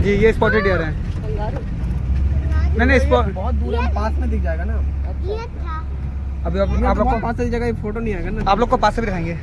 जी ये spotted deer है। नहीं स्पॉट बहुत दूर है, पास में दिख जाएगा ना। अभी आप लोग को पास से दिख जाएगा, ये फोटो नहीं आएगा ना। आप लोग को पास से भी दिखाएंगे।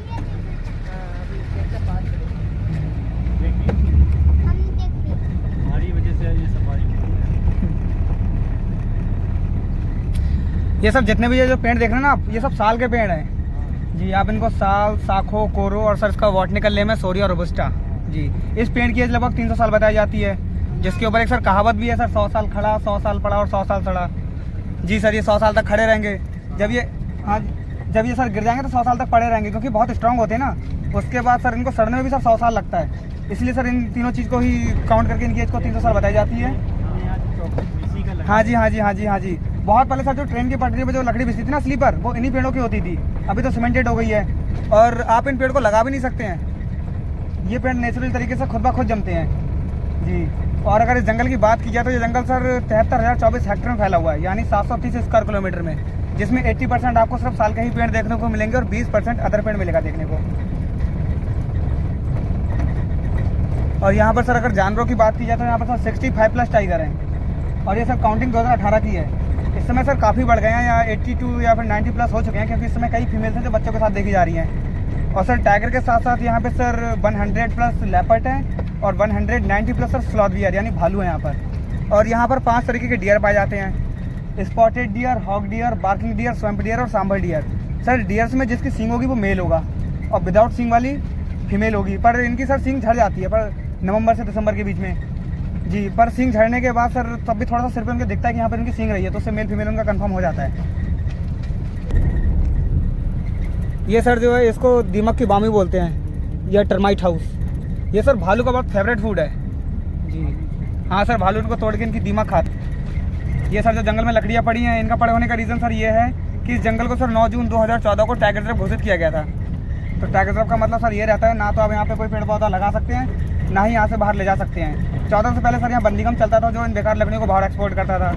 ये सब जितने भी ये जो पेड़ देख रहे हैं ना आप, ये सब साल के पेड़ हैं जी। आप इनको साल, साखो, कोरो और सर इसका बॉटनिकल नेम है सोरिया रोबस्टा जी। इस पेड़ की एज लगभग 300 साल बताई जाती है, जिसके ऊपर एक सर कहावत भी है सर, 100 साल खड़ा, 100 साल पड़ा और 100 साल सड़ा जी। सर ये 100 साल तक खड़े रहेंगे। जब ये जब ये सर गिर जाएंगे तो 100 साल तक पड़े रहेंगे, क्योंकि बहुत स्ट्रांग होते हैं ना। उसके बाद सर इनको सड़ने में भी सर 100 साल लगता है, इसलिए सर इन तीनों चीज़ को ही काउंट करके इनकी एज को 300 साल बताई जाती है। हाँ जी। बहुत पहले सर जो ट्रेन की पटरी पे जो लकड़ी बिछती थी ना स्लीपर, वो इन्हीं पेड़ों की होती थी। अभी तो सीमेंटेड हो गई है और आप इन पेड़ को लगा भी नहीं सकते हैं। ये पेड़ नेचुरल तरीके से खुद ब खुद जमते हैं जी। और अगर इस जंगल की बात की जाए तो ये जंगल सर 73,024 हेक्टेयर में फैला हुआ है, यानी 730 स्क्वायर किलोमीटर में, जिसमें 80% आपको सिर्फ साल के ही पेड़ देखने को मिलेंगे और 20% अदर पेड़ मिलेगा देखने को। और यहाँ पर सर अगर जानवरों की बात की जाए तो यहाँ पर सर 65+ टाइगर हैं और ये सर काउंटिंग 2018 की है। इस समय सर काफ़ी बढ़ गए हैं, या 82 या फिर 90+ हो चुके हैं, क्योंकि इस समय कई फीमेल्स हैं जो बच्चों के साथ देखी जा रही हैं। और सर टाइगर के साथ साथ यहाँ पे सर 100+ लेपर्ड हैं और 190+ सर स्लॉथ डियर यानी भालू हैं यहाँ पर। और यहाँ पर 5 तरीके के डियर पाए जाते हैं: spotted deer, hoc dear, barking deer, swamp dear और सांभर डियर। सर डियर्स में जिसकी सींग होगी वो मेल होगा और विदाउट सींग वाली फीमेल होगी। पर इनकी सर सींग झड़ जाती है पर नवंबर से दिसंबर के बीच में जी। पर सींग झड़ने के बाद सर तब भी थोड़ा सा सिर पे उनके दिखता है कि यहाँ पर इनकी सींग रही है, तो उससे मेल फीमेल उनका कंफर्म हो जाता है। ये सर जो है इसको दीमक की बामी बोलते हैं या टर्माइट हाउस। ये सर भालू का बहुत फेवरेट फूड है जी। हाँ सर भालू इनको तोड़ के इनकी दीमक खाते। ये सर जो जंगल में लकड़ियाँ पड़ी हैं, इनका पड़े होने का रीज़न सर ये है कि इस जंगल को सर 9 जून 2014 को टाइगर रिजर्व घोषित किया गया था। तो टाइगर रिजर्व का मतलब सर ये रहता है, ना तो आप यहाँ पे कोई पेड़ पौधा लगा सकते हैं, ना ही यहाँ से बाहर ले जा सकते हैं। 14 से पहले सर यहाँ बंदीगम चलता था जो इन बेकार लकड़ियों को बाहर एक्सपोर्ट करता था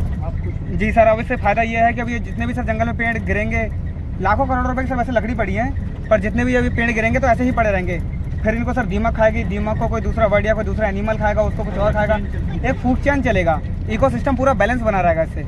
जी। सर अब इससे फ़ायदा ये है कि अब ये जितने भी सर जंगल में पेड़ गिरेंगे, लाखों करोड़ों रुपए की सर वैसे लकड़ी पड़ी है, पर जितने भी अभी पेड़ गिरेंगे तो ऐसे ही पड़े रहेंगे। फिर इनको सर दीमक खाएगी, दीमक को कोई दूसरा बर्ड या कोई दूसरा एनिमल खाएगा, उसको कुछ और खाएगा, एक फूड चेन चलेगा, इकोसिस्टम पूरा बैलेंस बना रहेगा इससे।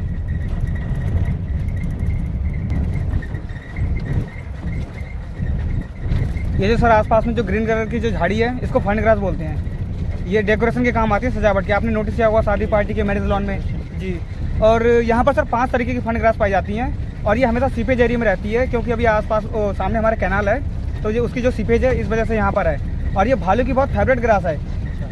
ये जो सर आसपास में जो ग्रीन कलर की जो झाड़ी है, इसको फंड ग्रास बोलते हैं। ये डेकोरेशन के काम आती है, सजावट की। आपने नोटिस किया होगा शादी पार्टी के मैरिज लॉन में जी। और यहाँ पर सर 5 तरीके की फंड ग्रास पाई जाती हैं और ये हमेशा सीपेज एरिया में रहती है, क्योंकि अभी आसपास सामने हमारे कैनाल है, तो ये उसकी जो सीपेज है इस वजह से यहाँ पर है। और ये भालू की बहुत फेवरेट ग्रास है,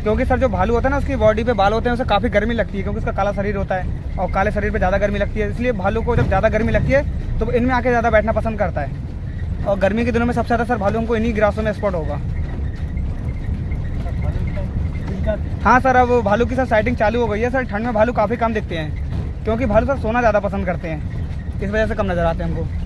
क्योंकि सर जो भालू होता है ना उसकी बॉडी पे बाल होते हैं, उसे काफ़ी गर्मी लगती है, क्योंकि उसका काला शरीर होता है और काले शरीर पे ज़्यादा गर्मी लगती है। इसलिए भालू को जब ज़्यादा गर्मी लगती है तो इनमें आके ज़्यादा बैठना पसंद करता है। और गर्मी के दिनों में सबसे ज़्यादा सर भालू हमको इन्हीं ग्रासों में स्पॉट होगा। हाँ सर अब भालू की सर साइटिंग चालू हो गई है। सर ठंड में भालू काफ़ी कम दिखते हैं, क्योंकि भालू सर सोना ज़्यादा पसंद करते हैं, इस वजह से कम नज़र आते हैं हमको।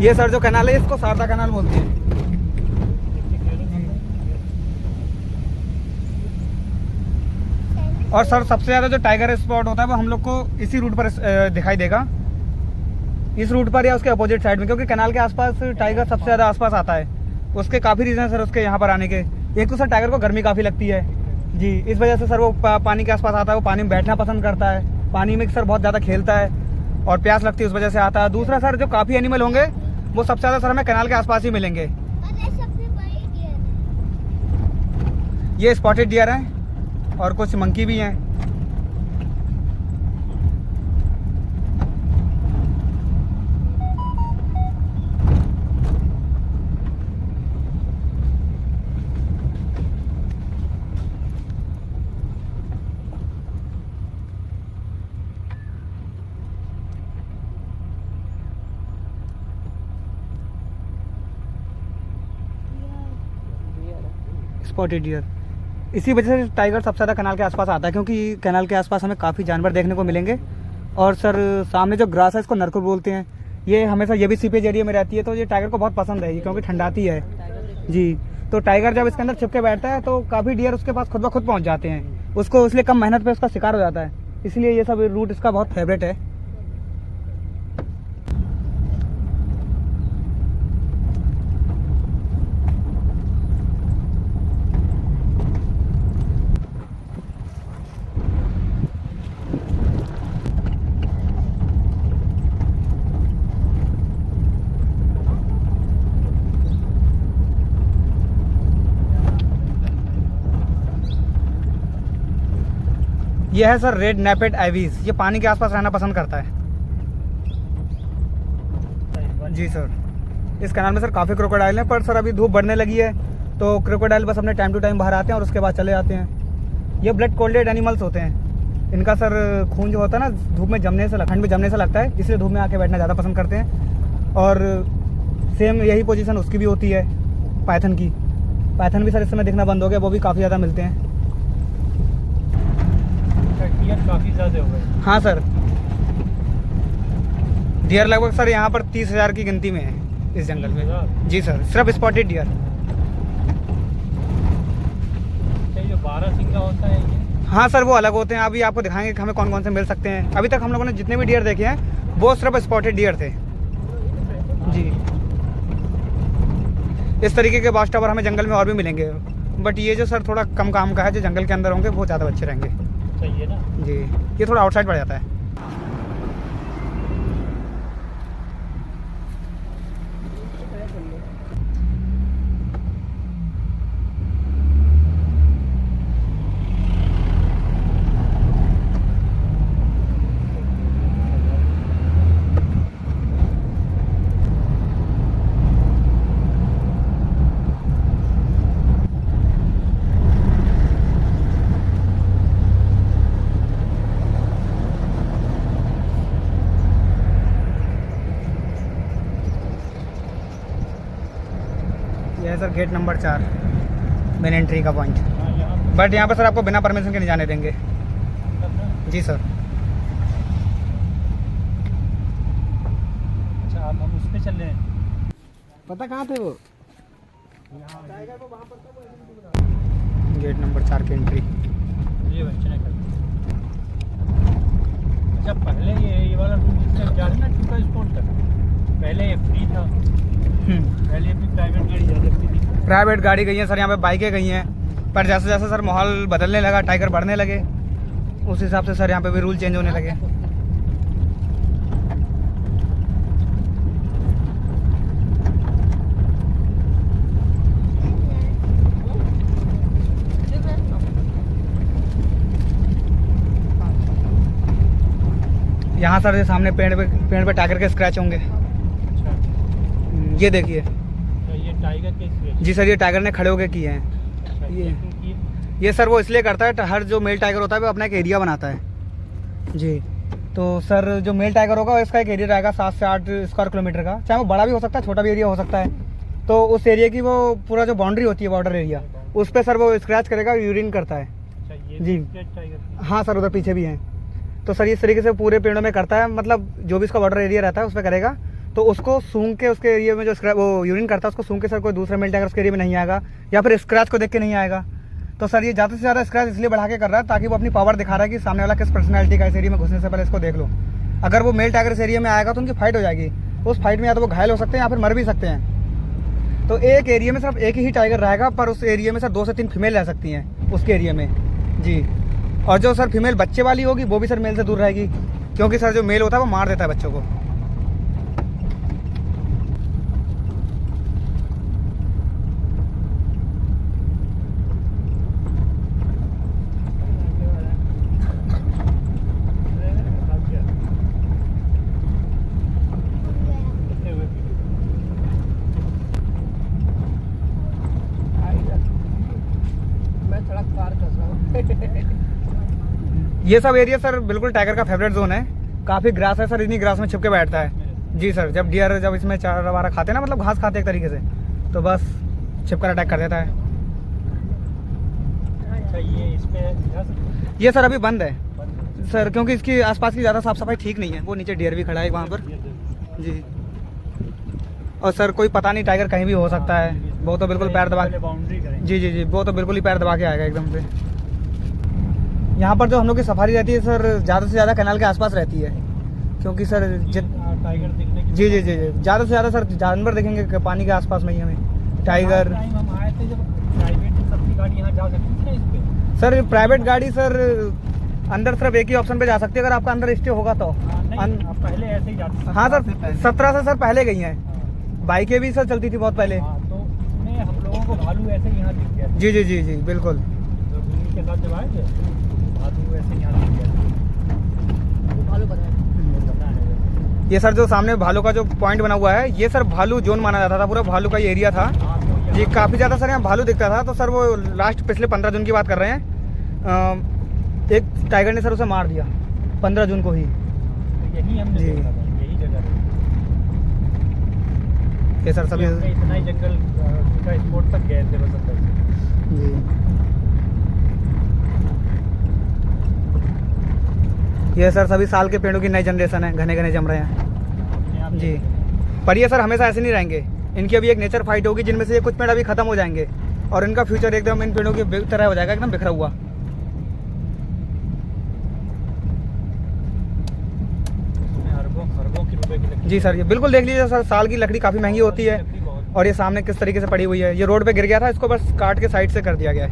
ये सर जो कैनाल है इसको शारदा कैनाल बोलते हैं। और सर सबसे ज़्यादा जो टाइगर स्पॉट होता है वो हम लोग को इसी रूट पर दिखाई देगा, इस रूट पर या उसके अपोजिट साइड में, क्योंकि कैनाल के आसपास टाइगर सबसे ज़्यादा आसपास आता है। उसके काफ़ी रीज़न है सर उसके यहाँ पर आने के। एक तो सर टाइगर को गर्मी काफ़ी लगती है जी, इस वजह से सर वो पानी के आसपास आता है, वो पानी में बैठना पसंद करता है, पानी में सर बहुत ज़्यादा खेलता है और प्यास लगती है उस वजह से आता है। दूसरा सर जो काफ़ी एनिमल होंगे वो सबसे ज़्यादा सर हमें कैनाल के आसपास ही मिलेंगे। ये स्पॉटेड डियर हैं और कुछ मंकी भी हैं। स्पॉटेड डियर, इसी वजह से टाइगर सबसे ज़्यादा कैनाल के आसपास आता है, क्योंकि कैनाल के आसपास हमें काफ़ी जानवर देखने को मिलेंगे। और सर सामने जो ग्रास है इसको नरकुल बोलते हैं। ये हमेशा ये भी सीपेज एरिया में रहती है, तो ये टाइगर को बहुत पसंद है, क्योंकि ठंडाती है जी। तो टाइगर जब इसके अंदर छिप के बैठता है तो काफ़ी डियर उसके पास खुद ब खुद पहुँच जाते हैं, उसको इसलिए कम मेहनत पे उसका शिकार हो जाता है। इसलिए ये सब रूट इसका बहुत फेवरेट है। ये है सर रेड नेपेड आइवीज, ये पानी के आसपास रहना पसंद करता है। जी सर, इस कैनाल में सर काफ़ी क्रोकोडाइल हैं, पर सर अभी धूप बढ़ने लगी है तो क्रोकोडाइल बस अपने टाइम टू टाइम बाहर आते हैं और उसके बाद चले जाते हैं। ये ब्लड कोल्डेड एनिमल्स होते हैं, इनका सर खून जो होता है ना धूप में जमने से, ठंड में जमने से लगता है, इसलिए धूप में आके बैठना ज़्यादा पसंद करते हैं। और सेम यही पोजीशन उसकी भी होती है पाइथन की। पाइथन भी सर इस समय दिखना बंद हो गया, वो भी काफ़ी ज़्यादा मिलते हैं। काफ़ी ज़्यादा हो गए। हाँ सर, डियर लगभग सर यहाँ पर 30,000 की गिनती में है इस जंगल में। जी सर, सिर्फ स्पॉटेड डियर। जो 12 सिंगा होता है ये? हाँ सर, वो अलग होते हैं। अभी आपको दिखाएंगे कि हमें कौन कौन से मिल सकते हैं। अभी तक हम लोगों ने जितने भी डियर देखे हैं वो सिर्फ स्पॉटेड डियर थे जी। इस तरीके के वॉच टावर हमें जंगल में और भी मिलेंगे, बट ये जो सर थोड़ा कम काम का है, जो जंगल के अंदर होंगे वो ज़्यादा अच्छे रहेंगे। सही है ना जी, ये थोड़ा आउटसाइड पड़ जाता है। यह है sir gate number 4, main entry का पॉइंट। बट यहाँ पर सर आपको बिना परमिशन के नहीं जाने देंगे। जी सर। अच्छा, अब हम उस पे चल रहे हैं। पता कहाँ थे वो? गेट नंबर 4 की एंट्री। ये बच्चे ने कर दिया। अच्छा, पहले ये वाला रूट जिससे जा रहे ना टूका स्पॉट तक, पहले ये फ्री था। पहले भी प्राइवेट गाड़ी जा सकती थी। प्राइवेट गाड़ी गई है सर, यहाँ पे बाइकें गई हैं, पर जैसे जैसे सर माहौल बदलने लगा, टाइगर बढ़ने लगे, उस हिसाब से सर यहाँ पे भी रूल चेंज होने लगे। यहाँ सर ये सामने पेड़ पे टाइगर के स्क्रैच होंगे। अच्छा, ये देखिए। तो ये टाइगर के स्क्रैच? जी सर, ये टाइगर ने खड़े होके किए हैं। अच्छा, ये क्यों किए? ये सर वो इसलिए करता है, हर जो मेल टाइगर होता है वो अपना एक एरिया बनाता है जी। तो सर जो मेल टाइगर होगा इसका एक एरिया रहेगा 7 से 8 स्क्वायर किलोमीटर का, चाहे वो बड़ा भी हो सकता है, छोटा भी एरिया हो सकता है। तो उस एरिया की वो पूरा जो बाउंड्री होती है, बॉर्डर एरिया, उस पर सर वो स्क्रैच करेगा, यूरिन करता है। अच्छा, ये जी। Scratch tiger? हाँ सर, उधर पीछे भी हैं। तो सर इस तरीके से पूरे पेड़ों में करता है, मतलब जो भी इसका बॉर्डर एरिया रहता है उस पर करेगा। तो उसको सूंघ के उसके एरिया में जो वो यूरिन करता है उसको सूंघ के सर कोई दूसरा मेल टाइगर उसके एरिया में नहीं आएगा, या फिर स्क्रैच को देख के नहीं आएगा। तो सर ये ज़्यादा से ज़्यादा स्क्रैच इसलिए बढ़ा के कर रहा है ताकि वो अपनी पावर दिखा रहा है कि सामने वाला किस पर्सनैलिटी का, इस एरिया में घुसने से पहले इसको देख लो। अगर वो मेल टाइगर इस एरिया में आएगा तो उनकी फाइट हो जाएगी। उस फाइट में या तो वो घायल हो सकते हैं या फिर मर भी सकते हैं। तो एक एरिया में सिर्फ एक ही टाइगर रहेगा, पर उस एरिया में सर 2 से 3 फीमेल रह सकती हैं उसके एरिया में जी। और जो सर फीमेल बच्चे वाली होगी वो भी सर मेल से दूर रहेगी, क्योंकि सर जो मेल होता है वो मार देता है बच्चों को। मैं सड़क पार कर रहा हूँ। ये सब एरिया सर बिल्कुल टाइगर का फेवरेट जोन है। काफ़ी ग्रास है सर, इन्हीं ग्रास में छिप के बैठता है जी सर। जब डियर जब इसमें चारा वारा खाते हैं ना, मतलब घास खाते हैं एक तरीके से, तो बस छिप कर अटैक कर देता है। अच्छा, ये इस पे जा सकते हैं? ये सर अभी बंद है बंद सर, क्योंकि इसकी आसपास की ज़्यादा साफ सफाई ठीक नहीं है। वो नीचे डियर भी खड़ा है वहाँ पर है। जी। और सर कोई पता नहीं, टाइगर कहीं भी हो सकता है। वो तो बिल्कुल पैर दबा बाउंड्री करेंगे। जी जी जी, वो तो बिल्कुल ही पैर दबा के आएगा एकदम से। यहाँ पर जो हम लोग की सफारी रहती है सर ज़्यादा से ज़्यादा कैनाल के आसपास रहती है, क्योंकि सर टाइगर देखने की जी जी जी जी ज़्यादा से ज़्यादा सर जानवर देखेंगे पानी के आसपास में ही हमें। टाइगर टाइम हम आए थे जब प्राइवेट सबकी गाड़ी यहाँ जा सकती थी ना इस पे। सर प्राइवेट गाड़ी सर अंदर सिर्फ एक ही ऑप्शन पे जा सकती है, अगर आपका अंदर स्टे होगा तो। नहीं, अब पहले ऐसे ही जाते थे। हाँ सर 17 से सर पहले गई हैं, बाइकें भी सर चलती थी बहुत पहले। हाँ, तो उसमें हम लोगों को भालू ऐसे ही यहाँ दिख गया था। जी जी जी जी बिल्कुल। तो भूमि के साथ जब आए थे भालू ऐसे यहाँ दिख गया था। वो भालू पता है। पता है। ये सर जो सामने भालू का जो पॉइंट बना हुआ है, ये सर भालू जोन माना जाता था, पूरा भालू का ये एरिया था हाँ, तो जी। यहाँ काफ़ी ज़्यादा सर यहाँ भालू दिखता था, तो सर वो लास्ट पिछले 15 जून की बात कर रहे हैं, एक टाइगर ने सर उसे मार दिया 15 जून को ही। तो यही हमने जी। देखा था, यही जगह है। ये सर सभी हमने इतना ही जंगल का स्पॉट तक गए थे बस अंदर से। जी। ये सर सभी साल के पेड़ों की नई जनरेशन है, घने घने जम रहे हैं अपने आप जी। पर ये सर हमेशा ऐसे नहीं रहेंगे, इनकी अभी एक नेचर फाइट होगी, जिनमें से ये कुछ पेड़ अभी खत्म हो जाएंगे और इनका फ्यूचर एकदम इन पेड़ों की तरह हो जाएगा, एकदम बिखरा हुआ। खरबों की रुपए की लकड़ी। जी सर, ये बिल्कुल देख लीजिए सर, साल की लकड़ी काफ़ी महंगी होती है। लकड़ी बहुत- और ये सामने किस तरीके से पड़ी हुई है, ये रोड पे गिर गया था, इसको बस काट के साइड से कर दिया गया है।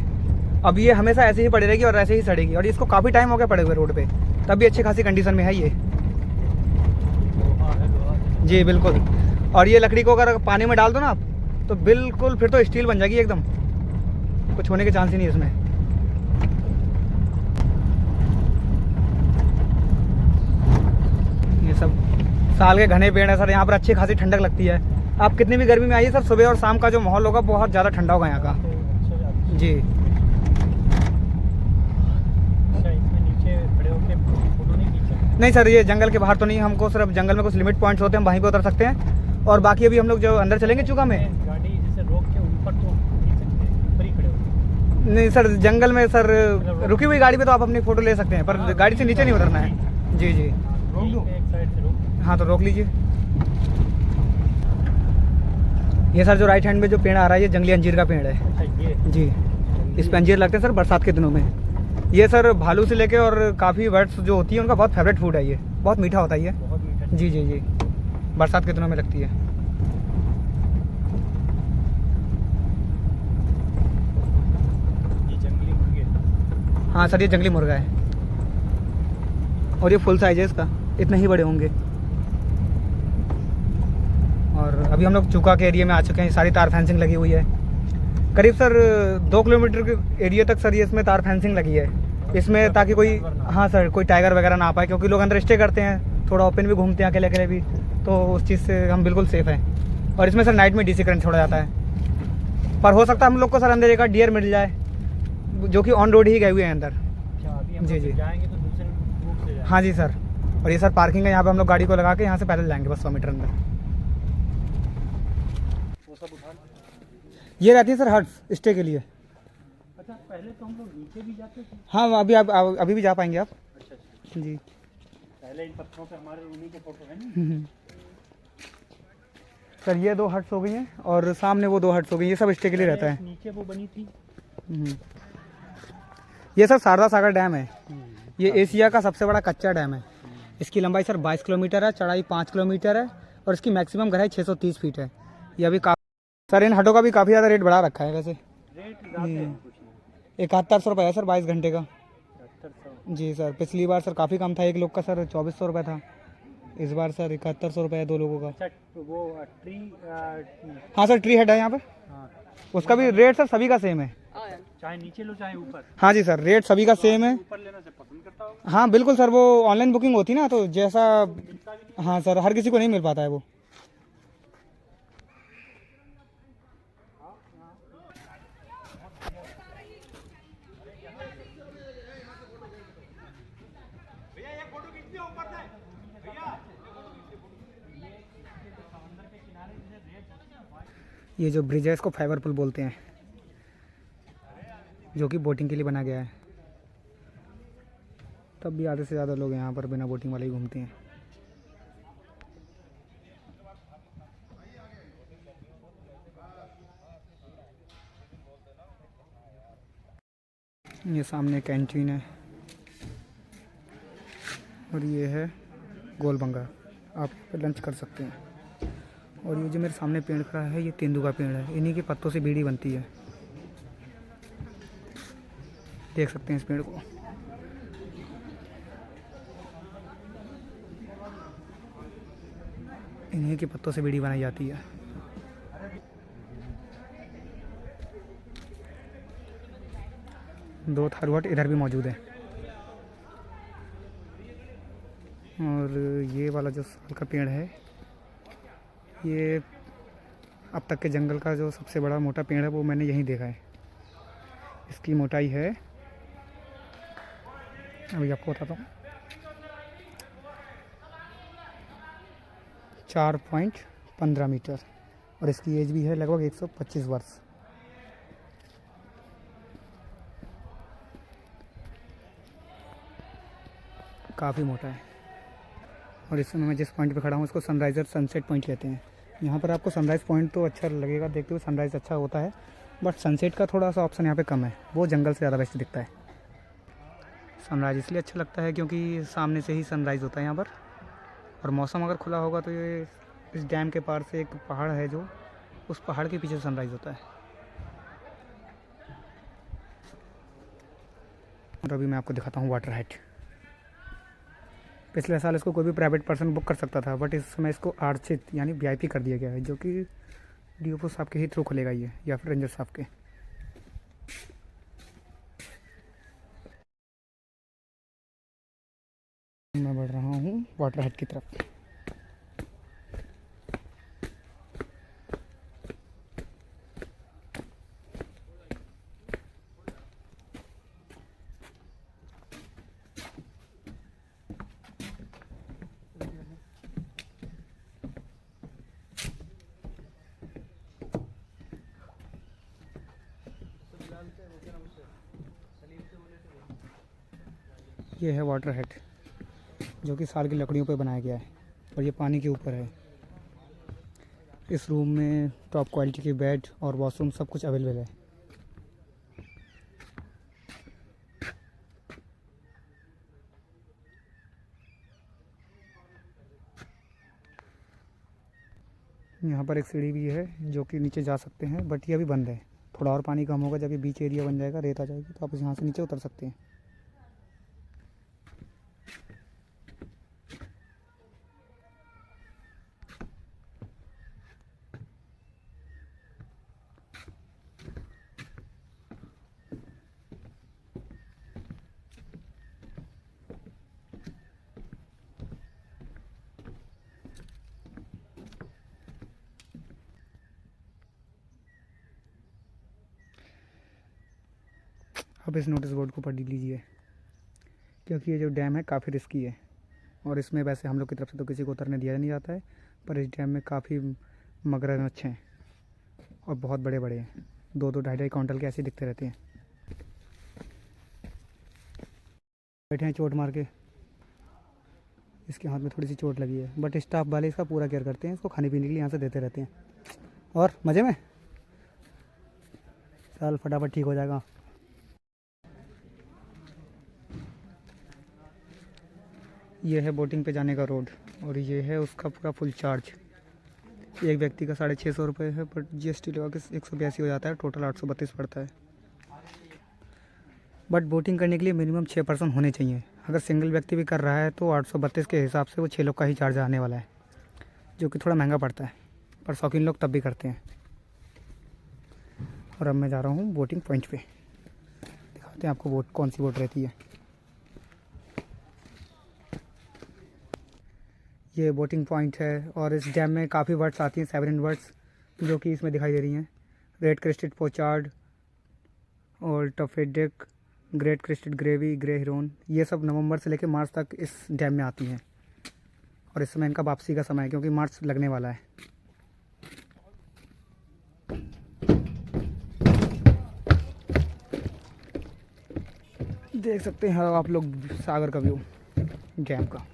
अब ये हमेशा ऐसे ही पड़ी रहेगी और ऐसे ही सड़ेगी, और इसको काफ़ी टाइम हो गया पड़े हुए रोड पे, तब भी अच्छी खासी कंडीशन में है ये। लोहा है, लोहा है। जी बिल्कुल। और ये लकड़ी को अगर पानी में डाल दो ना आप, तो बिल्कुल फिर तो स्टील बन जाएगी एकदम, कुछ होने के चांस ही नहीं है इसमें। ये सब साल के घने पेड़ है सर, यहाँ पर अच्छी खासी ठंडक लगती है। आप कितनी भी गर्मी में आइए सर, सुबह और शाम का जो माहौल होगा बहुत ज़्यादा ठंडा होगा यहाँ का। तो अच्छा जी अच्छा, इसमें नीचे खड़े होके फोटो नहीं खींचा? नहीं सर, ये जंगल के बाहर तो नहीं, हमको सिर्फ जंगल में कुछ लिमिट पॉइंट्स होते हैं, हम वहीं पे उतर सकते हैं। और बाकी अभी हम लोग जो अंदर चलेंगे चूका में, गाड़ी जैसे रोक के ऊपर तो खींच सकते हैं, ऊपर ही खड़े होके। नहीं सर जंगल में सर रुकी हुई गाड़ी पे तो आप अपनी फ़ोटो ले सकते हैं, पर गाड़ी से नीचे नहीं उतरना है। जी जी रोक दो एक साइड से रोक। हाँ, तो रोक लीजिए। ये सर जो राइट हैंड में जो पेड़ आ रहा है, ये जंगली अंजीर का पेड़ है अच्छा ये जी। इस पे अंजीर लगते हैं सर बरसात के दिनों में। ये सर भालू से लेके और काफ़ी बर्ड्स जो होती है उनका बहुत फेवरेट फूड है, ये बहुत मीठा होता है ये। बहुत मीठा। जी जी जी, बरसात के दिनों में लगती है। ये जंगली मुर्गे। हाँ सर, ये जंगली मुर्गा है और ये फुल साइज है इसका, इतने ही बड़े होंगे। और अभी हम लोग चूका के एरिया में आ चुके हैं, सारी तार फेंसिंग लगी हुई है। करीब सर 2 किलोमीटर के एरिया तक सर ये इसमें तार फेंसिंग लगी है इसमें, ताकि कोई, हाँ सर, कोई टाइगर वगैरह ना आ पाए, क्योंकि लोग अंदर स्टे करते हैं, थोड़ा ओपन भी घूमते हैं अकेले अकेले भी, तो उस चीज़ से हम बिल्कुल सेफ़ हैं। और इसमें सर नाइट में डीसी करंट छोड़ा जाता है, पर हो सकता है हम लोग को सर अंदर एक डियर मिल जाए, जो कि ऑन रोड ही गए हुए हैं अंदर। अच्छा अभी हम जी, लोग जी। जाएंगे तो दूसरे रूट से जाएंगे। हाँ जी सर। और ये सर पार्किंग है, यहाँ पे हम लोग गाड़ी को लगा के यहाँ से पैदल जाएंगे बस 100 मीटर अंदर। वो सब उठा लो। ये रहती है सर हट्स स्टे के लिए। अच्छा पहले तो हम लोग नीचे भी जाते थे। हाँ, अभी आप अभी भी जा पाएंगे आप। अच्छा अच्छा, जी पहले इन पत्थरों पे हमारे उन्हीं के फोटो है ना। सर ये 2 हट्स हो गई हैं और सामने वो 2 हट्स हो गई, ये सब स्टे के लिए रहता है। नीचे वो बनी थी। ये सर शारदा सागर डैम है, ये एशिया का सबसे बड़ा कच्चा डैम है। इसकी लंबाई सर 22 किलोमीटर है, चौड़ाई 5 किलोमीटर है और इसकी मैक्सिमम गहराई 630 फीट है। ये अभी सर इन हटों का भी काफ़ी ज़्यादा रेट बढ़ा रखा है वैसे। रेट ज़्यादा है कुछ नहीं। 7100 रुपये है सर 22 घंटे का। 7800। जी सर, पिछली बार सर काफ़ी कम था, एक लोग का सर 2400 रुपये था, इस बार सर 7100 रुपये है 2 लोगों का। अच्छा तो वो ट्री हाँ सर, ट्री हेड है यहाँ पे, हाँ, उसका भी रेट सर सभी का सेम है। चाहे नीचे लो चाहे ऊपर। हाँ जी सर, रेट सभी का सेम है। ऊपर लेना से पसंद करता हो। हाँ बिल्कुल सर, वो ऑनलाइन बुकिंग होती है ना, तो जैसा, हाँ सर, हर किसी को नहीं मिल पाता है वो। ये जो ब्रिज है इसको फाइबर पुल बोलते हैं, जो कि बोटिंग के लिए बना गया है। तब भी आधे से ज़्यादा लोग यहाँ पर बिना बोटिंग वाले ही घूमते हैं। ये सामने कैंटीन है। और ये है गोलबंगा, आप लंच कर सकते हैं। और ये जो मेरे सामने पेड़ खड़ा है ये तेंदू का पेड़ है, इन्हीं के पत्तों से बीड़ी बनती है। देख सकते हैं इस पेड़ को। इन्हीं के पत्तों से बीड़ी बनाई जाती है। दो थारवट इधर भी मौजूद है। और ये वाला जो साल का पेड़ है ये अब तक के जंगल का जो सबसे बड़ा मोटा पेड़ है वो मैंने यहीं देखा है। इसकी मोटाई है, अभी आपको बताता हूँ, 4.15 मीटर और इसकी एज भी है लगभग 125 वर्ष। काफ़ी मोटा है। और इस समय मैं जिस पॉइंट पे खड़ा हूँ इसको सनराइज़र सनसेट पॉइंट कहते हैं। यहाँ पर आपको सनराइज़ पॉइंट तो अच्छा लगेगा देखते हुए, सनराइज़ अच्छा होता है, बट सनसेट का थोड़ा सा ऑप्शन यहाँ पे कम है, वो जंगल से ज़्यादा बेस्ट दिखता है। सनराइज़ इसलिए अच्छा लगता है क्योंकि सामने से ही सनराइज़ होता है यहाँ पर। और मौसम अगर खुला होगा तो ये इस डैम के पार से एक पहाड़ है जो, उस पहाड़ के पीछे सनराइज़ होता है। और अभी मैं आपको दिखाता हूँ वाटर हाइट। पिछले साल इसको कोई भी प्राइवेट पर्सन बुक कर सकता था, बट इस समय इसको आरक्षित यानी वीआईपी कर दिया गया है, जो कि डीओपो साहब के ही थ्रू खुलेगा ये, या फिर रेंजर साहब के। मैं बढ़ रहा हूँ वाटर हाइट की तरफ। ये है वाटर हेड जो कि साल की लकड़ियों पर बनाया गया है और ये पानी के ऊपर है। इस रूम में टॉप क्वालिटी के बेड और वॉशरूम सब कुछ अवेलेबल है। यहाँ पर एक सीढ़ी भी है जो कि नीचे जा सकते हैं, बट ये अभी बंद है। थोड़ा और पानी कम होगा, जब ये बीच एरिया बन जाएगा, रेत आ जाएगी, तो आप यहाँ से नीचे उतर सकते हैं। अब इस नोटिस बोर्ड को पढ़ लीजिए, क्योंकि ये जो डैम है काफ़ी रिस्की है और इसमें वैसे हम लोग की तरफ से तो किसी को उतरने दिया नहीं जाता है, पर इस डैम में काफ़ी मगरमच्छ हैं और बहुत बड़े बड़े हैं, 2-2 ढाई क्विंटल के ऐसे दिखते रहते हैं। बैठे हैं चोट मार के, इसके हाथ में थोड़ी सी चोट लगी है, बट स्टाफ वाले इसका पूरा केयर करते हैं, इसको खाने पीने के लिए यहाँ से देते रहते हैं। और मज़े में चल फटाफट ठीक हो जाएगा। ये है बोटिंग पे जाने का रोड और ये है उसका पूरा फुल चार्ज। एक व्यक्ति का 650 रुपये है, बट जीएसटी लगा के 182 हो जाता है, टोटल 832 पड़ता है। बट बोटिंग करने के लिए मिनिमम 6 पर्सन होने चाहिए। अगर सिंगल व्यक्ति भी कर रहा है तो 832 के हिसाब से वो 6 लोग का ही चार्ज आने वाला है, जो कि थोड़ा महंगा पड़ता है, पर शौकीन लोग तब भी करते हैं। और अब मैं जा रहा हूँ बोटिंग पॉइंट पे, दिखाते हैं आपको बोट कौन सी बोट रहती है। ये बोटिंग पॉइंट है और इस डैम में काफ़ी वर्ड्स आती हैं, 7 वर्ड्स जो कि इसमें दिखाई दे रही हैं। रेड क्रेस्टेड पोचार्ड और tufted duck, great crested grebe, grey heron, ये सब नवंबर से लेकर मार्च तक इस डैम में आती हैं। और इस समय इनका वापसी का समय है क्योंकि मार्च लगने वाला है। देख सकते हैं आप लोग सागर का व्यू डैम का।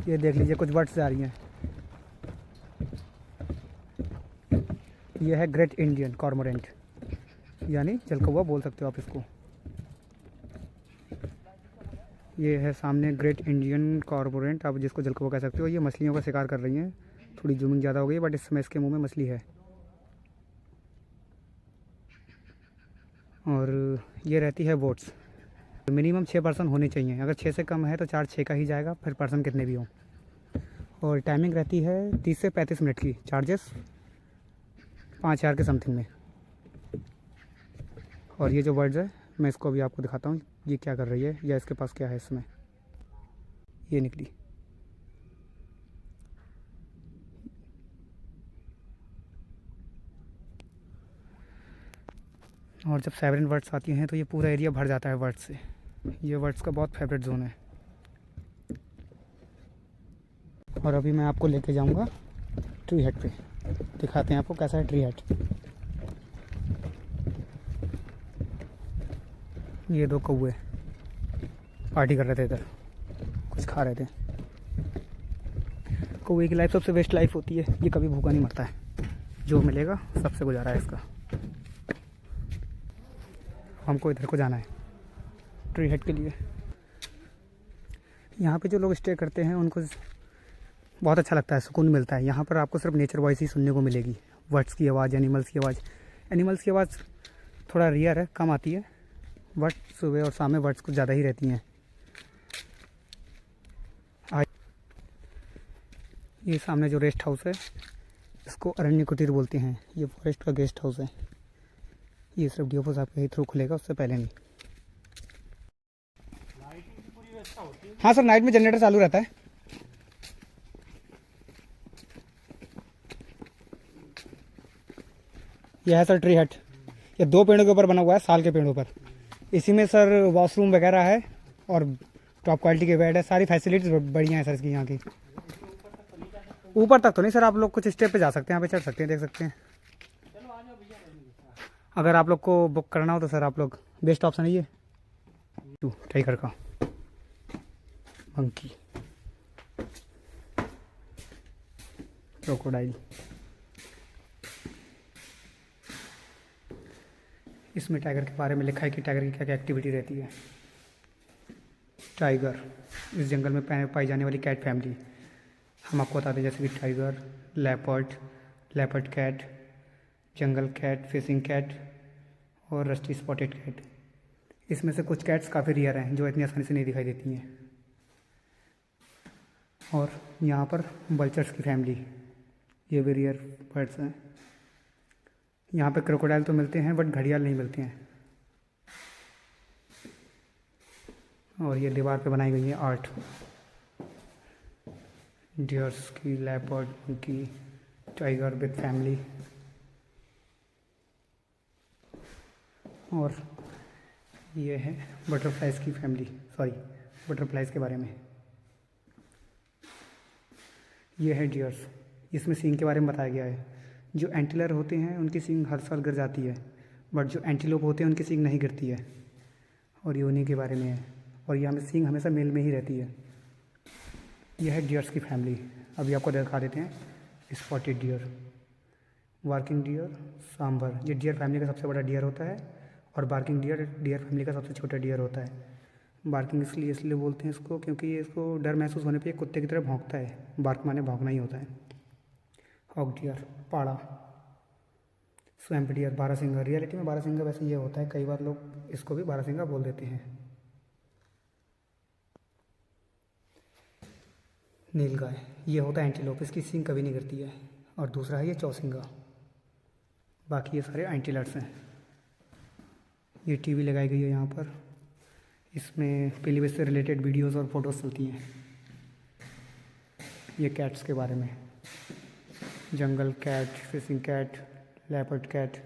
ये देख लीजिए कुछ बर्ड्स जा रही हैं। ये है ग्रेट इंडियन कॉर्मोरेंट। यानी जलकौवा बोल सकते हो आप इसको। ये है सामने ग्रेट इंडियन कॉर्मोरेंट, आप जिसको जलकौवा कह सकते हो। ये मछलियों का शिकार कर रही हैं। थोड़ी जूमिंग ज़्यादा हो गई बट इस समय इसके मुंह में मछली है। और ये रहती है बोट्स। मिनिमम 6 पर्सन होने चाहिए। अगर 6 से कम है तो 4-6 का ही जाएगा, फिर पर्सन कितने भी हों। और टाइमिंग रहती है 30 से 35 मिनट की। चार्जेस 5,000 के समथिंग में। और ये जो बर्ड्स है मैं इसको अभी आपको दिखाता हूँ ये क्या कर रही है या इसके पास क्या है इसमें। ये निकली। और जब सैवरन बर्ड्स आती हैं तो ये पूरा एरिया भर जाता है बर्ड्स से। ये बर्ड्स का बहुत फेवरेट जोन है। और अभी मैं आपको लेके जाऊंगा ट्री हट पे, दिखाते हैं आपको कैसा है ट्री हट। ये 2 कौवे पार्टी कर रहे थे इधर, कुछ खा रहे थे। कौवे की लाइफ सबसे बेस्ट लाइफ होती है। ये कभी भूखा नहीं मरता है, जो मिलेगा सबसे गुजारा है इसका। हमको इधर को जाना है ट्री हट के लिए। यहाँ पे जो लोग स्टे करते हैं उनको बहुत अच्छा लगता है, सुकून मिलता है। यहाँ पर आपको सिर्फ नेचर वॉइस ही सुनने को मिलेगी। बर्ड्स की आवाज़, एनिमल्स की आवाज़। एनिमल्स की आवाज़ थोड़ा रेयर है, कम आती है, बट सुबह और शाम में बर्ड्स कुछ ज़्यादा ही रहती हैं। ये सामने जो रेस्ट हाउस है इसको अरण्य कुटीर बोलते हैं। ये फॉरेस्ट का गेस्ट हाउस है। ये सिर्फ डी साहब के थ्रू खुलेगा, उससे पहले नहीं। हाँ सर, नाइट में जनरेटर चालू रहता है। यह है सर ट्री हट। ये 2 पेड़ों के ऊपर बना हुआ है, साल के पेड़ों पर। इसी में सर वॉशरूम वगैरह है और टॉप क्वालिटी के बेड है। सारी फैसिलिटीज़ बढ़िया है सर इसकी यहाँ की। ऊपर तक तो नहीं सर, आप लोग कुछ स्टेप पे जा सकते हैं, यहाँ पे चढ़ सकते हैं, देख सकते हैं। अगर आप लोग को बुक करना हो तो सर आप लोग बेस्ट ऑप्शन है ये टाइगर का मंकी, क्रोकोडाइल। इसमें टाइगर के बारे में लिखा है कि टाइगर की क्या क्या एक्टिविटी रहती है। टाइगर इस जंगल में पाई जाने वाली कैट फैमिली। हम आपको बताते हैं जैसे कि tiger, leopard cat, jungle cat, fishing cat और रस्टी स्पॉटेड कैट। इसमें से कुछ कैट्स काफ़ी रेयर हैं जो इतनी आसानी से नहीं दिखाई देती हैं। और यहाँ पर बल्चर्स की फैमिली, ये भी रेयर बर्ड्स हैं। यहाँ पे क्रोकोडाइल तो मिलते हैं बट घड़ियाल नहीं मिलते हैं। और ये दीवार पे बनाई गई है आर्ट, डियर्स की, लेपर्ड की, टाइगर विद फैमिली। और ये है बटरफ्लाइज की फैमिली, सॉरी बटरफ्लाइज के बारे में। ये है डियर्स, इसमें सींग के बारे में बताया गया है। जो एंटीलर होते हैं उनकी सींग हर साल गिर जाती है, बट जो एंटीलोप होते हैं उनकी सींग नहीं गिरती है। और ये उन्हीं के बारे में है। और यहाँ में सींग हमेशा मेल में ही रहती है। यह है डियर्स की फैमिली। अभी आपको दिखा देते हैं spotted deer, barking deer, sambar. ये डियर फैमिली का सबसे बड़ा डियर होता है और बार्किंग डियर फैमिली का सबसे छोटा डियर होता है। बार्किंग इसलिए बोलते हैं इसको क्योंकि ये इसको डर महसूस होने पे कुत्ते की तरह भौंकता है। बार्क माने भौंकना ही होता है। हॉक डियर, पाड़ा, स्वैम्प डियर, बारहसिंगा। रियलिटी में बारहसिंगा वैसे ये होता है, कई बार लोग इसको भी बारहसिंगा बोल देते हैं। नीलगाय, ये होता है एंटीलोप, इसकी सींग कभी नहीं गिरती है। और दूसरा है ये चौसिंगा। बाकी ये सारे एंटीलर्स हैं। ये टीवी लगाई गई है यहाँ पर, इसमें पीलीभीत से रिलेटेड वीडियोस और फोटोज चलती हैं। ये कैट्स के बारे में, jungle cat, fishing cat, leopard cat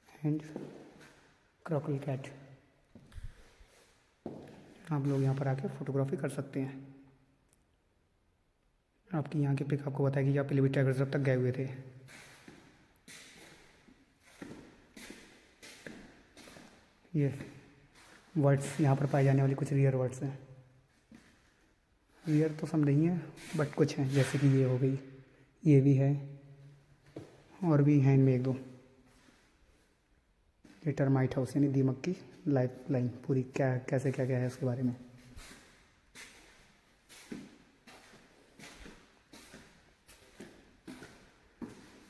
and crocodile cat. आप लोग यहाँ पर आके फोटोग्राफी कर सकते हैं। आपकी यहाँ की पिक आपको बताएगी कि आप पीलीभीत टाइगर रिजर्व तक गए हुए थे। ये वर्ड्स यहाँ पर पाए जाने वाली कुछ रियर वर्ड्स हैं। रियर तो सब नहीं है बट कुछ हैं, जैसे कि ये हो गई, ये भी है और भी हैं इनमें 1-2। ये टर्माइट हाउस यानी दीमक की लाइफ लाइन पूरी क्या कैसे क्या क्या है उसके बारे में।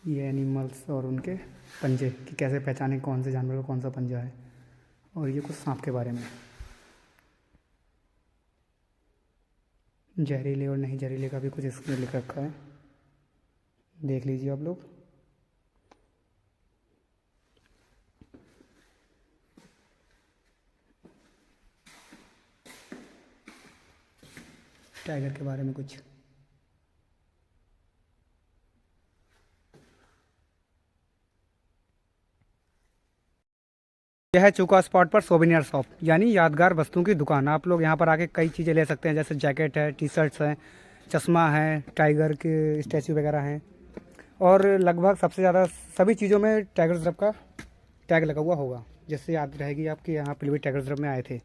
ये एनिमल्स और उनके पंजे कि कैसे पहचाने कौन से जानवर का कौन सा पंजा है। और ये कुछ सांप के बारे में, जहरीले और नहीं जहरीले का भी कुछ इसमें लिख रखा है, देख लीजिए आप लोग। टाइगर के बारे में कुछ। यह है चूका स्पॉट पर सोवेनियर शॉप यानी यादगार वस्तुओं की दुकान। आप लोग यहाँ पर आके कई चीज़ें ले सकते हैं, जैसे जैकेट है, टी शर्ट्स हैं, चश्मा है, टाइगर के स्टैचू वगैरह हैं। और लगभग सबसे ज़्यादा सभी चीज़ों में टाइगर रिजर्व का टैग लगा हुआ होगा, जिससे याद रहेगी आपके यहाँ पीलीभीत टाइगर रिजर्व में आए थे।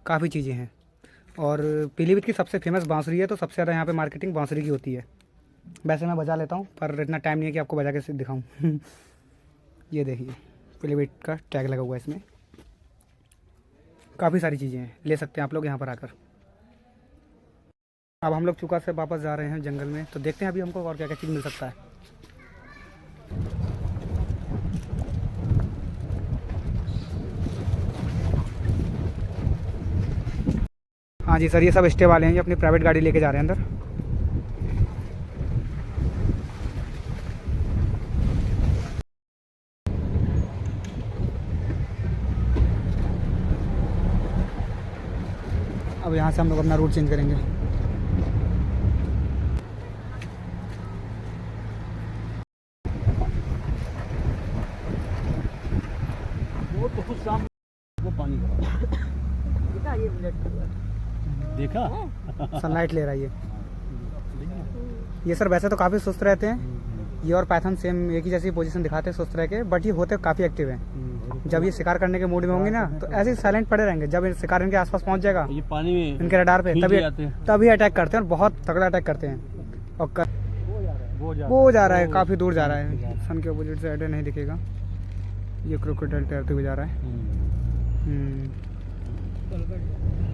काफ़ी चीज़ें हैं। और पीलीभीत की सबसे फेमस बांसुरी है, तो सबसे ज़्यादा यहाँ पे मार्केटिंग बांसुरी की होती है। वैसे मैं बजा लेता हूँ पर इतना टाइम नहीं है कि आपको बजा के दिखाऊँ। ये देखिए पीलीभीत का टैग लगा हुआ है इसमें। काफ़ी सारी चीज़ें हैं, ले सकते हैं आप लोग यहाँ पर आकर। अब हम लोग चूका से वापस जा रहे हैं जंगल में, तो देखते हैं अभी हमको और क्या क्या चीज़ मिल सकता है। हाँ जी सर, ये सब स्टे वाले हैं, ये अपनी प्राइवेट गाड़ी लेके जा रहे हैं अंदर। अब यहाँ से हम लोग अपना रूट चेंज करेंगे। वो बहुत शाम वो पानी का देखा सनलाइट ले रहा है ये सर वैसे तो काफ़ी सुस्त रहते हैं। ये और पाइथन सेम एक ही जैसी पोजीशन दिखाते हैं सुस्त रह के, बट ये होते काफ़ी एक्टिव हैं। जब ये शिकार करने के मूड में होंगे ना तो ऐसे ही साइलेंट पड़े रहेंगे। जब शिकार इनके आसपास पहुंच जाएगा, ये पानी में इनके रडार पे, तभी अटैक करते हैं और बहुत तगड़ा अटैक करते हैं। और वो जा रहा है, काफ़ी दूर जा रहा है, सन के अपोजिट साइड नहीं दिखेगा। ये क्रोकोडाइल तैरते हुए जा रहा है,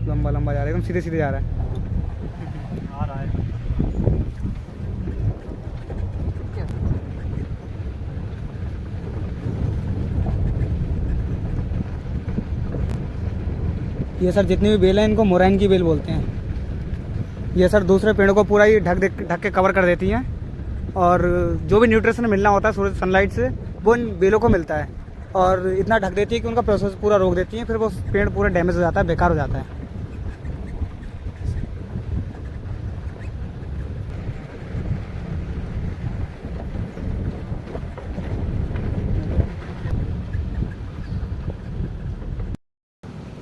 लंबा लंबा जा रहा है, एकदम सीधे सीधे जा रहा है। ये सर जितनी भी बेल हैं इनको मोरैन की बेल बोलते हैं। ये सर दूसरे पेड़ों को पूरा ही ढक के कवर कर देती हैं, और जो भी न्यूट्रिशन मिलना होता है सूरज सनलाइट से वो इन बेलों को मिलता है, और इतना ढक देती है कि उनका प्रोसेस पूरा रोक देती है। फिर वो पेड़ पूरा डैमेज हो जाता है, बेकार हो जाता है।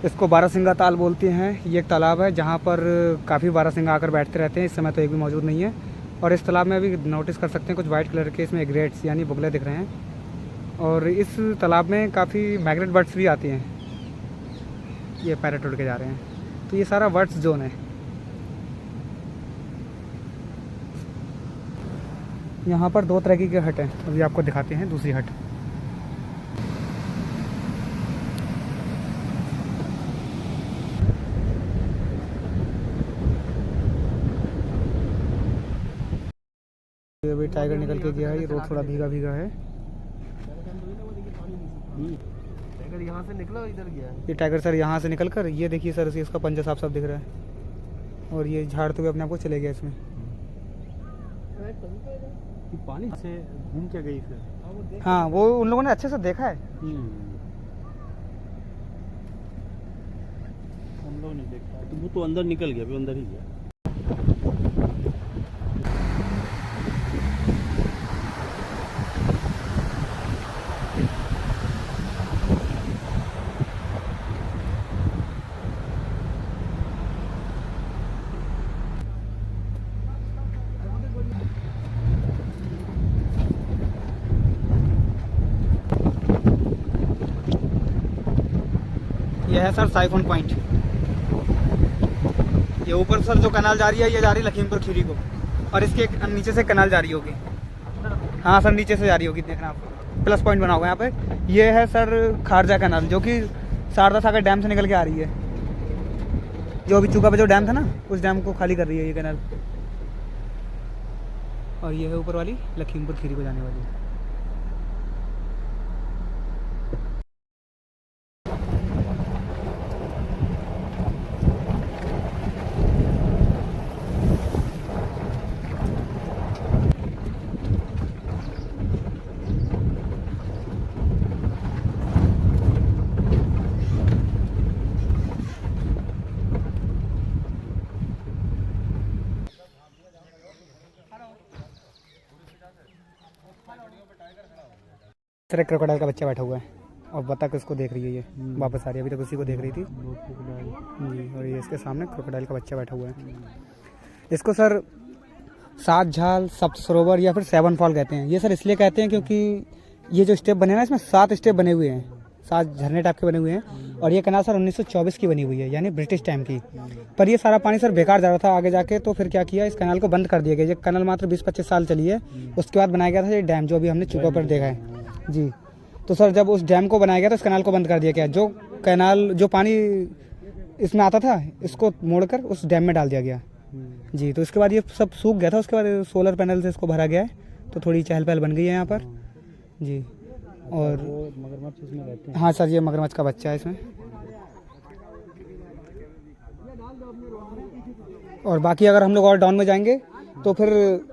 इसको बारहसिंगा ताल बोलते हैं। ये एक तालाब है जहाँ पर काफ़ी बारहसिंगा आकर बैठते रहते हैं। इस समय तो एक भी मौजूद नहीं है। और इस तालाब में अभी नोटिस कर सकते हैं कुछ वाइट कलर के इसमें एग्रेट्स यानी बुगले दिख रहे हैं। और इस तालाब में काफ़ी माइग्रेट बर्ड्स भी आती हैं। ये पैरेट उड़ के जा रहे हैं, तो ये सारा बर्ड्स जोन है। यहाँ पर दो तरह की हट है, अभी आपको दिखाते हैं दूसरी हट। अभी टाइगर निकल के गया है, ये रोड थोड़ा भीगा भीगा है। टाइगर यहाँ से निकला इधर गया। ये टाइगर सर यहाँ से निकल कर, ये देखिए सर इसका पंजा साफ साफ दिख रहा है, और ये झाड़ते हुए अपने आप को चले गया इसमें। पानी से घूम के गई फिर। हाँ वो उन लोगों ने अच्छे से देखा है। हम लोग नहीं देखा, तो वो तो अंदर निकल गया, अभी अंदर ही गया। यह है सर साइफोन पॉइंट। ये ऊपर सर जो कनाल जा रही है, ये जा रही है लखीमपुर खीरी को, और इसके नीचे से कनाल जा रही होगी। हाँ सर नीचे से जा रही होगी, देखना आप। प्लस पॉइंट बना हुआ है यहाँ पे। ये है सर खारजा कैनाल, जो कि शारदा सागर डैम से निकल के आ रही है। जो अभी चूका पे जो डैम था ना, उस डैम को खाली कर रही है ये कैनाल। और ये है ऊपर वाली लखीमपुर खीरी को जाने वाली। सर एक क्रोकोडाइल का बच्चा बैठा हुआ है और बतख उसको देख रही है। ये वापस आ रही है, अभी तक उसी को देख रही थी जी। और ये इसके सामने क्रोकोडाइल का बच्चा बैठा हुआ है। इसको सर सात झाल, सप्त सरोवर या फिर 7 फॉल कहते हैं। ये सर इसलिए कहते हैं क्योंकि ये जो स्टेप बने ना, इसमें 7 स्टेप बने हुए हैं, 7 झरने टाइप के बने हुए हैं। और ये कैनाल सर 1924 की बनी हुई है, यानी ब्रिटिश टाइम की। पर ये सारा पानी सर बेकार जा रहा था आगे जाके, तो फिर क्या किया, इस कैनाल को बंद कर दिया गया। ये कैनाल मात्र 20-25 साल चली है। उसके बाद बनाया गया था ये डैम, जो अभी हमने चूका पर देखा है जी। तो सर जब उस डैम को बनाया गया तो इस कैनाल को बंद कर दिया गया। जो कैनाल, जो पानी इसमें आता था, इसको मोड़कर उस डैम में डाल दिया गया जी। तो इसके बाद ये सब सूख गया था। उसके बाद सोलर पैनल से इसको भरा गया है, तो थोड़ी चहल पहल बन गई है यहाँ पर जी। और मगरमच्छ इसमें रहते हैं। हाँ सर, ये मगरमच्छ का बच्चा है इसमें। और बाकी अगर हम लोग और डाउन में जाएंगे तो फिर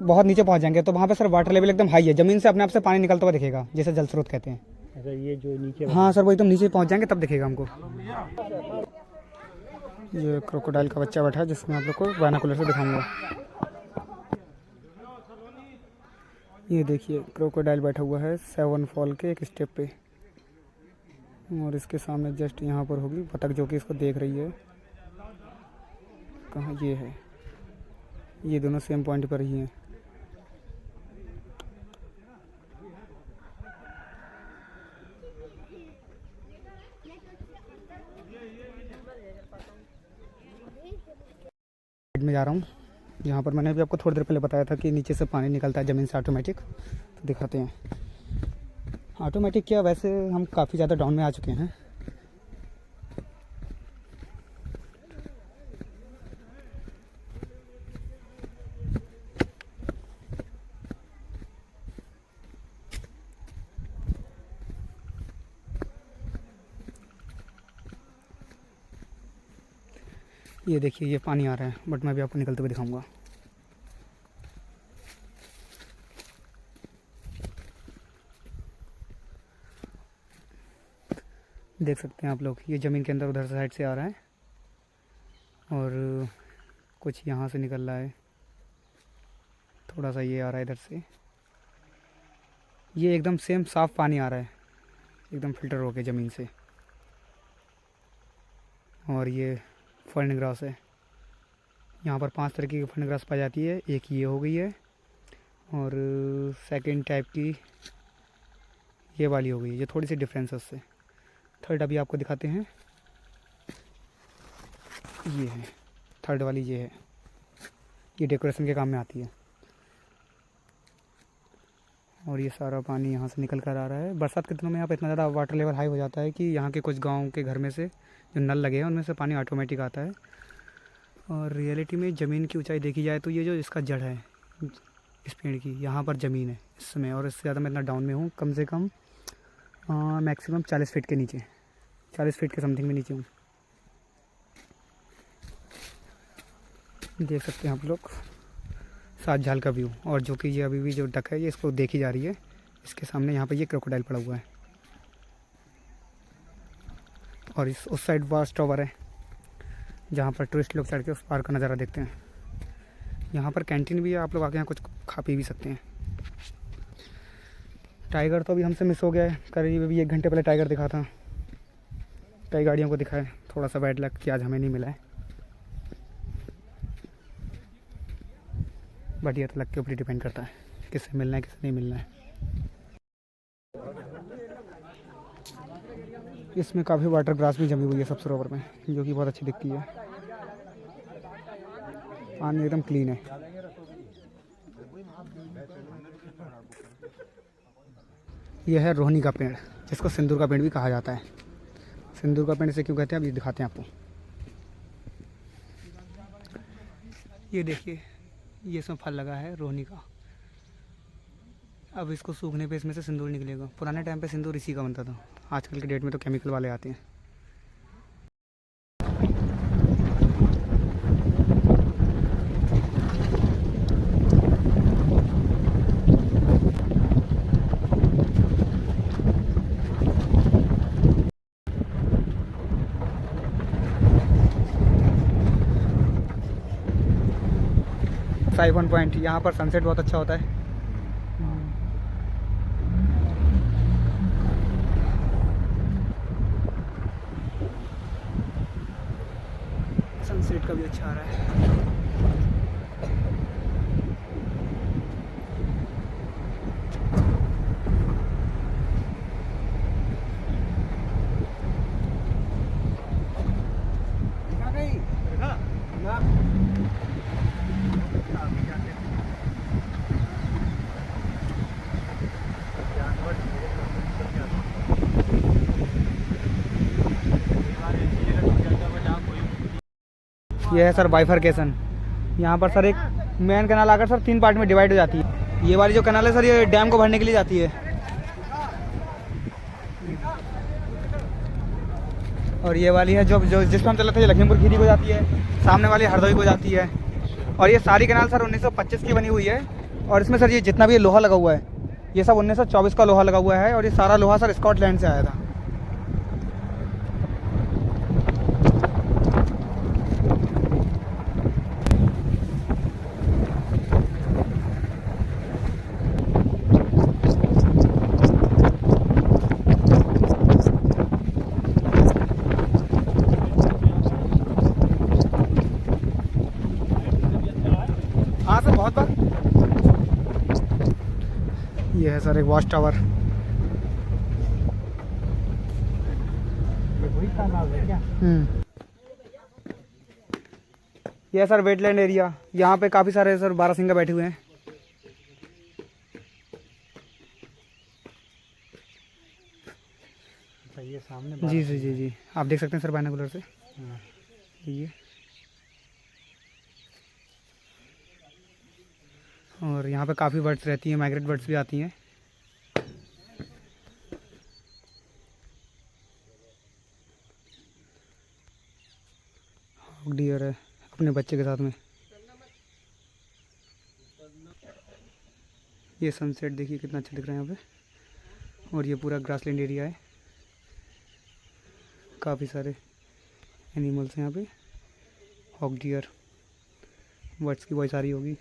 बहुत नीचे पहुंच जाएंगे, तो वहाँ पे सर वाटर लेवल एकदम हाई है। ज़मीन से अपने आप से पानी निकलता हुआ दिखेगा, जैसे जल स्रोत कहते हैं। अच्छा, ये जो नीचे, हाँ सर, वो एकदम नीचे पहुंच जाएंगे तब दिखेगा हमको। ये क्रोकोडाइल का बच्चा बैठा है, जिसमें आप लोग को बायनोकुलर से दिखाऊंगा। ये देखिए क्रोकोडाइल बैठा हुआ है 7 फॉल के एक स्टेप पे। और इसके सामने जस्ट यहाँ पर होगी बतख, जो कि इसको देख रही है। कहाँ ये है, ये दोनों सेम पॉइंट पर ही हैं। में जा रहा हूँ, यहाँ पर मैंने अभी आपको थोड़ी देर पहले बताया था कि नीचे से पानी निकलता है ज़मीन से ऑटोमेटिक। तो दिखाते हैं ऑटोमेटिक क्या, वैसे हम काफ़ी ज़्यादा डाउन में आ चुके हैं। ये देखिए ये पानी आ रहा है, बट मैं भी आपको निकलते हुए दिखाऊंगा। देख सकते हैं आप लोग, ये ज़मीन के अंदर उधर साइड से आ रहा है और कुछ यहाँ से निकल रहा है, थोड़ा सा ये आ रहा है इधर से। ये एकदम सेम साफ़ पानी आ रहा है, एकदम फिल्टर होके ज़मीन से। और ये फर्न ग्रास है, यहाँ पर 5 तरह की फर्न ग्रास पाई जाती है। एक ये हो गई है, और सेकंड टाइप की ये वाली हो गई है, जो थोड़ी सी डिफरेंस है उससे। थर्ड अभी आपको दिखाते हैं, ये है थर्ड वाली, ये है, ये डेकोरेशन के काम में आती है। और ये सारा पानी यहाँ से निकल कर आ रहा है। बरसात के दिनों में यहाँ पर इतना ज़्यादा वाटर लेवल हाई हो जाता है कि यहाँ के कुछ गाँव के घर में से जो नल लगे हैं उनमें से पानी ऑटोमेटिक आता है। और रियलिटी में ज़मीन की ऊंचाई देखी जाए तो ये जो इसका जड़ है इस पेड़ की, यहाँ पर ज़मीन है इसमें, और इससे ज़्यादा मैं इतना डाउन में हूँ, कम से कम मैक्सिमम 40 फीट के नीचे, 40 फीट के समथिंग में नीचे हूँ। देख सकते हैं आप लोग 7 झाल का व्यू। और जो कि ये अभी भी जो डक है ये इसको देखी जा रही है। इसके सामने यहाँ पर ये क्रोकोडाइल पड़ा हुआ है। और उस साइड वाच टावर है, जहाँ पर टूरिस्ट लोग चढ़ के उस पार का नज़ारा देखते हैं। यहाँ पर कैंटीन भी है, आप लोग आके यहाँ कुछ खा पी भी सकते हैं। टाइगर तो अभी हमसे मिस हो गया है, करीब अभी 1 घंटे पहले टाइगर दिखा था, कई गाड़ियों को दिखा है। थोड़ा सा बैड लक कि आज हमें नहीं मिला है, बट ये तो लक के ऊपर डिपेंड करता है किससे मिलना है किससे नहीं मिलना है। इसमें काफ़ी वाटर ग्रास भी जमी हुई है सब सरोवर में, जो कि बहुत अच्छी दिखती है। पानी एकदम क्लीन है। यह है रोहनी का पेड़, जिसको सिंदूर का पेड़ भी कहा जाता है। सिंदूर का पेड़ इसे क्यों कहते हैं, अब ये दिखाते हैं आपको। ये देखिए, ये इसमें फल लगा है रोहनी का। अब इसको सूखने पे इसमें से सिंदूर निकलेगा। पुराने टाइम पे सिंदूर इसी का बनता था, आजकल के डेट में तो केमिकल वाले आते हैं। साइफन पॉइंट, यहाँ पर सनसेट बहुत अच्छा होता है। सनसेट का भी अच्छा आ रहा है। ये है सर बाइफरकेशन। यहाँ पर सर एक मेन कैनाल आकर सर 3 पार्ट में डिवाइड हो जाती है। ये वाली जो कैनाल है सर, ये डैम को भरने के लिए जाती है। और ये वाली है जो जिस पर हम चलते थे, लखीमपुर खीरी को जाती है। सामने वाली हरदोई को जाती है। और ये सारी कैनाल सर 1925 की बनी हुई है। और इसमें सर ये जितना भी लोहा लगा हुआ है, ये सब 1924 का लोहा लगा हुआ है। और ये सारा लोहा सर स्कॉटलैंड से आया था। हाँ सर, बहुत बार। ये है सर एक वॉच टावर। ये वही तालाब है क्या? ये है सर वेटलैंड एरिया। यहाँ पे काफ़ी सारे सर बारहसिंगा बैठे हुए हैं। अच्छा, ये सामने जी जी जी जी, आप देख सकते हैं सर बाइनोकुलर से। हाँ। ये और यहाँ पे काफ़ी बर्ड्स रहती हैं, माइग्रेट बर्ड्स भी आती हैं। हॉक डियर है अपने बच्चे के साथ में। ये सनसेट देखिए कितना अच्छा दिख रहा है यहाँ पे। और ये पूरा ग्रासलैंड एरिया है। काफ़ी सारे एनिमल्स हैं यहाँ पे। हॉक डियर, बर्ड्स की बहुत सारी होगी।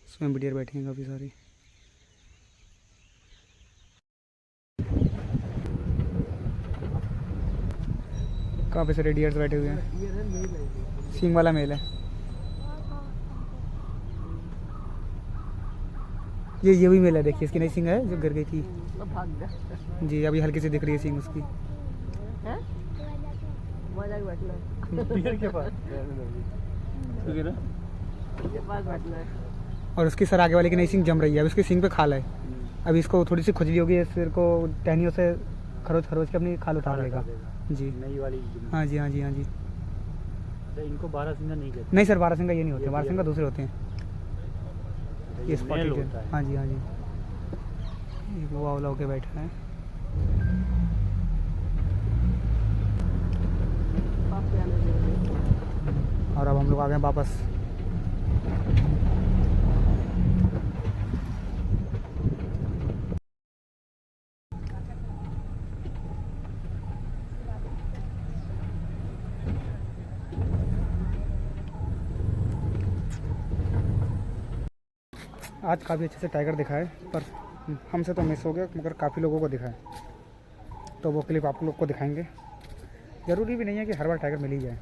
उसमें भी डियर बैठे हैं काफ़ी सारी। काफ़ी सारे डियर्स बैठे हुए हैं। सींग वाला मेल है ये भी मेल है। देखिए इसकी नई सींग है जो गिर गई थी जी, अभी हल्की सी दिख रही है सींग उसकी। डियर के पास और उसकी सर आगे वाले की नई सींग जम रही है। अभी उसकी सींग पे खाल है। अभी इसको थोड़ी सी खुजली होगी, सिर को टहनियों से खरोच खरोच के अपनी खाल उतार लेगा जी। नई वाली। हाँ जी हाँ जी हाँ जी। इनको बारहसिंगा नहीं कहते। नहीं सर, बारहसिंगा ये नहीं होते, बारहसिंगा दूसरे होते हैं। ये स्पॉटेड होता है। हाँ जी हाँ जी। एक वो वाला होके बैठा है। और अब हम लोग आ गए वापस। आज काफ़ी अच्छे से टाइगर दिखा है, पर हमसे तो मिस हो गया, मगर काफ़ी लोगों को दिखा है। तो वो क्लिप आप लोग को दिखाएंगे। ज़रूरी भी नहीं है कि हर बार टाइगर मिल ही जाए।